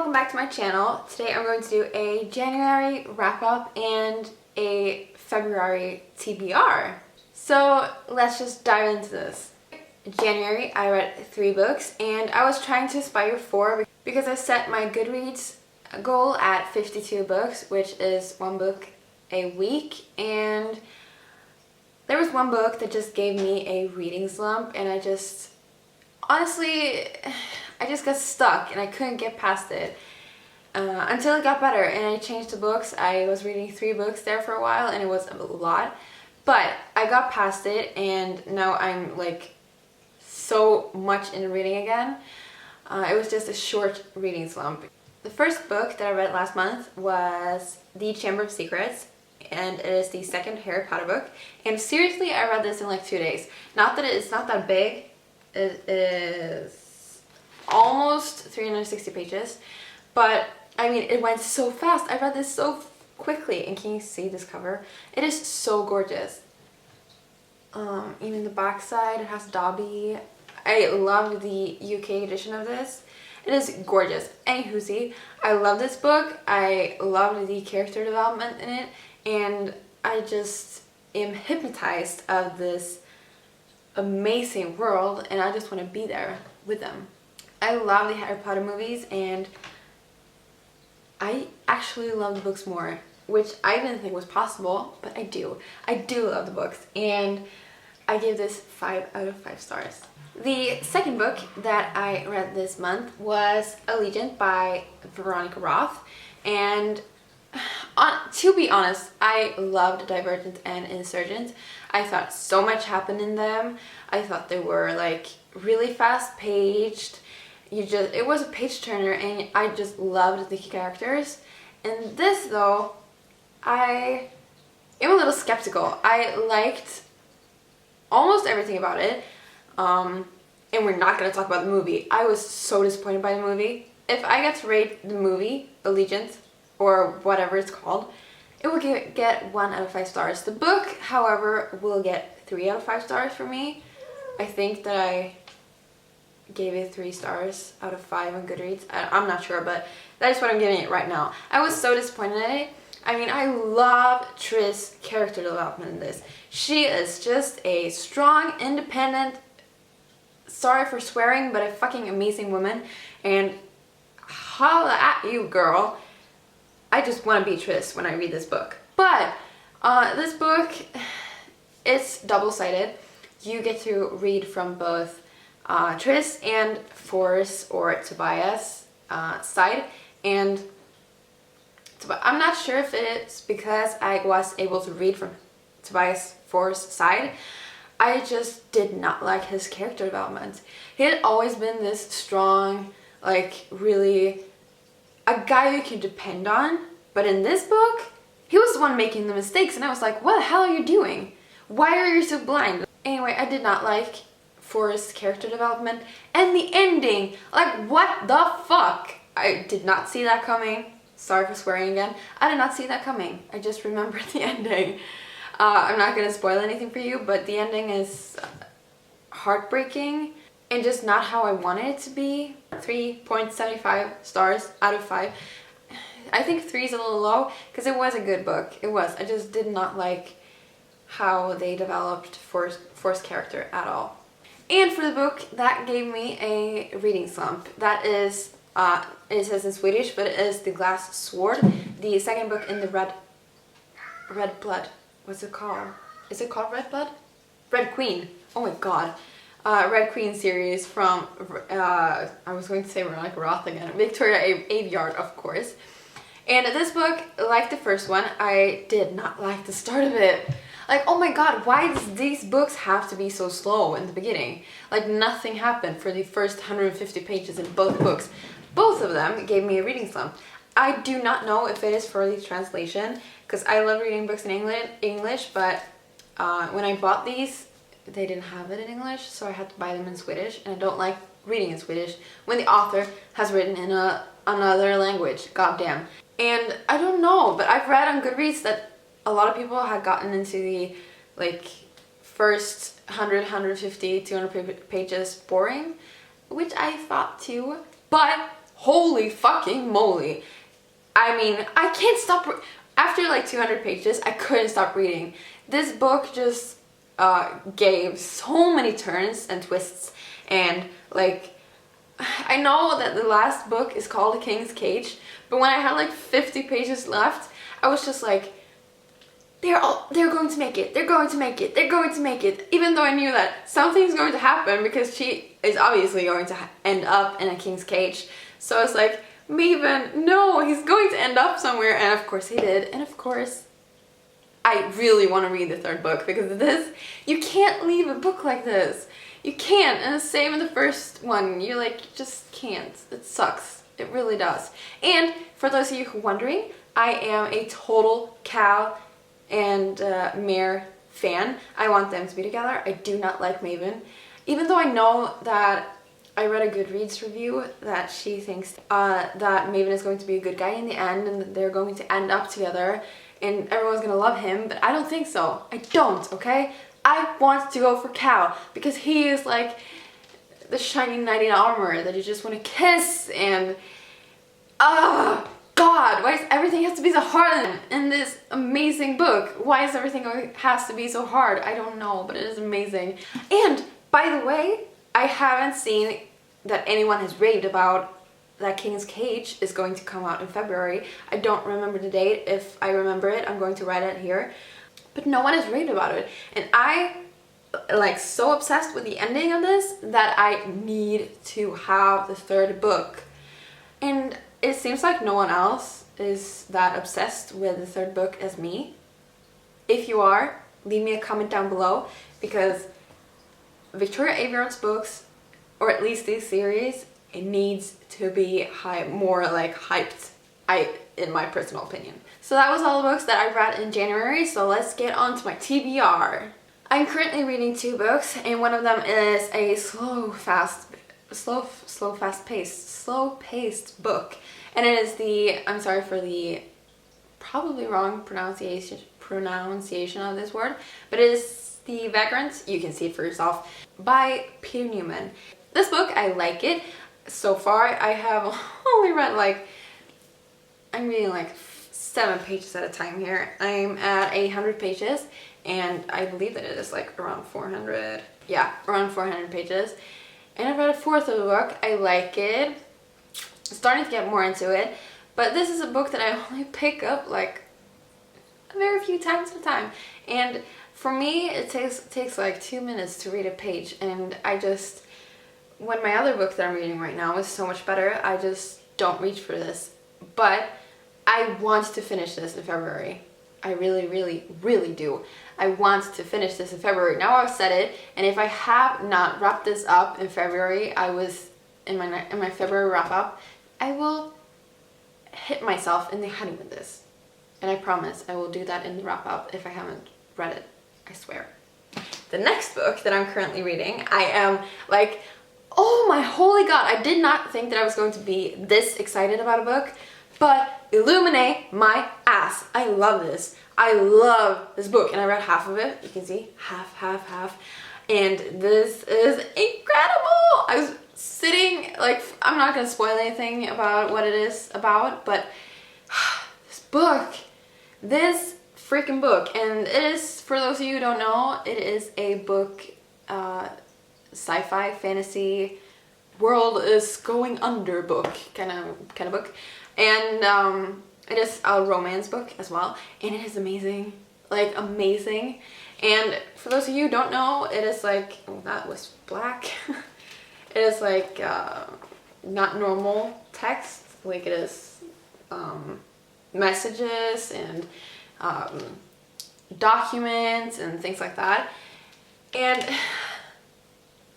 welcome back to my channel. Today I'm going to do a January wrap-up and a February TBR. So let's just dive into this. January I read 3 books and I was trying to aspire 4 because I set my Goodreads goal at 52 books, which is 1 book a week, and there was 1 book that just gave me a reading slump, and I just got stuck and I couldn't get past it until it got better and I changed the books. I was reading 3 books there for a while and it was a lot, but I got past it and now I'm like so much in reading again. It was just a short reading slump. The first book that I read last month was The Chamber of Secrets, and it is the 2nd Harry Potter book, and seriously I read this in like 2 days. Not that it's not that big. It is almost 360 pages, but I mean it went so fast. I read this so quickly, and can you see this cover? It is so gorgeous. Even the back side, it has Dobby. I love the UK edition of this. It is gorgeous. Anywhoosie, I love this book. I loved the character development in it, and I just am hypnotized of this amazing world, and I just want to be there with them. I love the Harry Potter movies, and I actually love the books more, which I didn't think was possible, but I do. I do love the books, and I give this 5 out of 5 stars. The second book that I read this month was Allegiant by Veronica Roth, and to be honest, I loved Divergent and Insurgent. I thought so much happened in them. I thought they were like really fast paced. It was a page turner, and I just loved the characters. And this though, I am a little skeptical. I liked almost everything about it. And we're not going to talk about the movie. I was so disappointed by the movie. If I get to rate the movie, Allegiant, or whatever it's called, it will get 1 out of 5 stars. The book, however, will get 3 out of 5 stars for me. I think that I gave it 3 stars out of 5 on Goodreads. I'm not sure, but that is what I'm giving it right now. I was so disappointed in it. I mean, I love Tris' character development in this. She is just a strong, independent, sorry for swearing, but a fucking amazing woman. And holla at you, girl. I just want to be Tris when I read this book. But this book, it's double-sided. You get to read from both Tris and Forrest or Tobias' side, and I'm not sure if it's because I was able to read from Tobias Forrest's side. I just did not like his character development. He had always been this strong, like really a guy you can depend on, but in this book, he was the one making the mistakes, and I was like, what the hell are you doing? Why are you so blind? Anyway, I did not like Forrest's character development, and the ending, like what the fuck? I did not see that coming. Sorry for swearing again. I did not see that coming. I just remembered the ending. I'm not going to spoil anything for you, but the ending is heartbreaking and just not how I wanted it to be. 3.75 stars out of 5. I think 3 is a little low because it was a good book. It was. I just did not like how they developed Forrest's character at all. And for the book, that gave me a reading slump. That is, it says in Swedish, but it is The Glass Sword, the 2nd book in the Red Blood. What's it called? Is it called Red Blood? Red Queen. Oh my god. Red Queen series from, I was going to say Veronica Roth again, Victoria Aveyard, of course. And this book, like the first one, I did not like the start of it. Like, oh my god, why does these books have to be so slow in the beginning? Like, nothing happened for the first 150 pages in both books. Both of them gave me a reading slump. I do not know if it is for the translation, because I love reading books in English, but when I bought these, they didn't have it in English, so I had to buy them in Swedish, and I don't like reading in Swedish when the author has written in another language. Goddamn. And I don't know, but I've read on Goodreads that a lot of people had gotten into the like first 100, 150, 200 pages boring, which I thought too. But holy fucking moly. I mean, I can't stop. After like 200 pages, I couldn't stop reading. This book just gave so many turns and twists, and like, I know that the last book is called The King's Cage, but when I had like 50 pages left, I was just like, they're going to make it, they're going to make it, they're going to make it, even though I knew that something's going to happen because she is obviously going to end up in a king's cage. So I was like, Maven, no, he's going to end up somewhere, and of course he did, and of course I really want to read the third book because this, you can't leave a book like this. You can't, and the same in the first one, you like, you just can't. It sucks, it really does. And for those of you who are wondering, I am a total Cal and Mare fan. I want them to be together. I do not like Maven, even though I know that I read a Goodreads review that she thinks that Maven is going to be a good guy in the end and that they're going to end up together and everyone's gonna love him, but I don't think so. I don't, okay? I want to go for Cal because he is like the shiny knight in armor that you just want to kiss, and God, why does everything have to be so hard in this amazing book? Why is everything has to be so hard? I don't know, but it is amazing. And by the way, I haven't seen that anyone has raved about that King's Cage is going to come out in February. I don't remember the date. If I remember it, I'm going to write it here. But no one has raved about it. And I like so obsessed with the ending of this that I need to have the third book. And it seems like no one else is that obsessed with the third book as me. If you are, leave me a comment down below, because Victoria Aveyard's books, or at least this series, it needs to be more like hyped, in my personal opinion. So that was all the books that I read in January, so let's get on to my TBR. I'm currently reading 2 books, and one of them is a slow-paced book. And it is the, I'm sorry for the probably wrong pronunciation of this word, but it is The Vagrant, you can see it for yourself, by Peter Newman. This book, I like it. So far, I have only read like, I'm reading like 7 pages at a time here. I'm at 800 pages, and I believe that it is like around 400. Yeah, around 400 pages. And I've read a fourth of the book. I like it. I'm starting to get more into it, but this is a book that I only pick up like a very few times at a time. And for me, it takes like 2 minutes to read a page, and I just, when my other book that I'm reading right now is so much better, I just don't reach for this. But I want to finish this in February. I really, really, really do. I want to finish this in February. Now I've said it, and if I have not wrapped this up in February, I was in my February wrap up, I will hit myself in the head with this. And I promise I will do that in the wrap up if I haven't read it. I swear. The next book that I'm currently reading, I am like, oh my holy god, I did not think that I was going to be this excited about a book, but illuminate my ass. I love this. I love this book, and I read half of it. You can see, half. And this is incredible. I was sitting, like, I'm not gonna spoil anything about what it is about, but this freaking book, and it is, for those of you who don't know, it is a book, sci-fi, fantasy, world is going under book, kind of book. And it is a romance book as well, and it is amazing, like amazing. And for those of you who don't know, it is like, oh, that was black. It is like not normal text, like it is messages and documents and things like that. And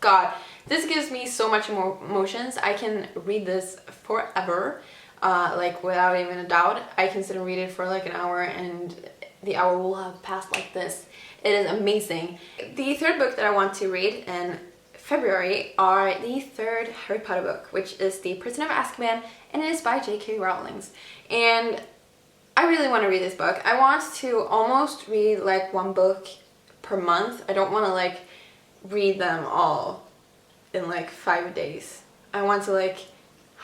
god, this gives me so much more emotions. I can read this forever, like without even a doubt. I can sit and read it for like an hour, and the hour will have passed like this. It is amazing. The third book that I want to read in February are the third Harry Potter book, which is The Prisoner of Azkaban, and it is by J.K. Rowling. And I really want to read this book. I want to almost read like 1 book per month. I don't want to like read them all in like 5 days. I want to like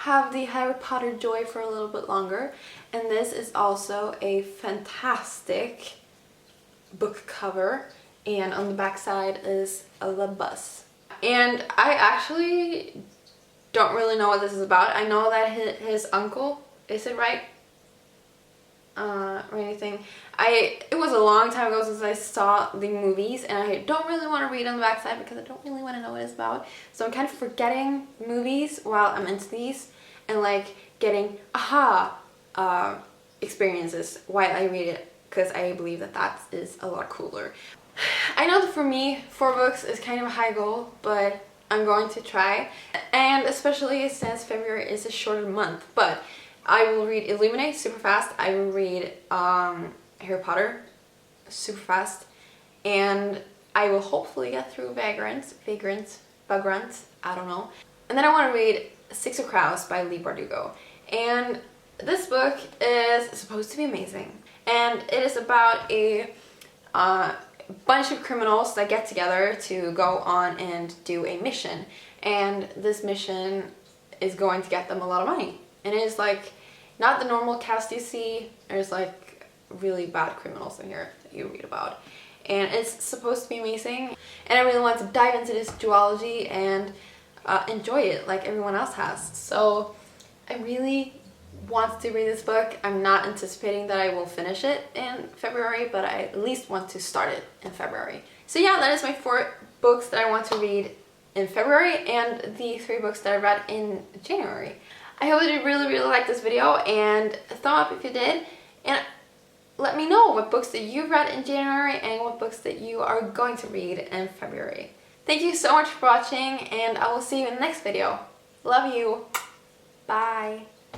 have the Harry Potter joy for a little bit longer. And this is also a fantastic book cover, and on the back side is the bus. And I actually don't really know what this is about. I know that his uncle, is it right? Or anything. It was a long time ago since I saw the movies, and I don't really want to read on the backside because I don't really want to know what it's about. So I'm kind of forgetting movies while I'm into these, and like getting experiences while I read it, because I believe that that is a lot cooler. I know that for me 4 books is kind of a high goal, but I'm going to try, and especially since February is a shorter month. But I will read Illuminate super fast. I will read Harry Potter super fast, and I will hopefully get through Vagrant, I don't know. And then I want to read Six of Crows by Leigh Bardugo. And this book is supposed to be amazing, and it is about a bunch of criminals that get together to go on and do a mission, and this mission is going to get them a lot of money. And it is like not the normal cast you see. There's like really bad criminals in here that you read about, and it's supposed to be amazing. And I really want to dive into this duology and enjoy it like everyone else has. So I really want to read this book. I'm not anticipating that I will finish it in February, but I at least want to start it in February. So yeah, that is my 4 books that I want to read in February, and the 3 books that I read in January. I hope that you really liked this video, and thumb up if you did, and let me know what books that you read in January and what books that you are going to read in February. Thank you so much for watching, and I will see you in the next video. Love you. Bye.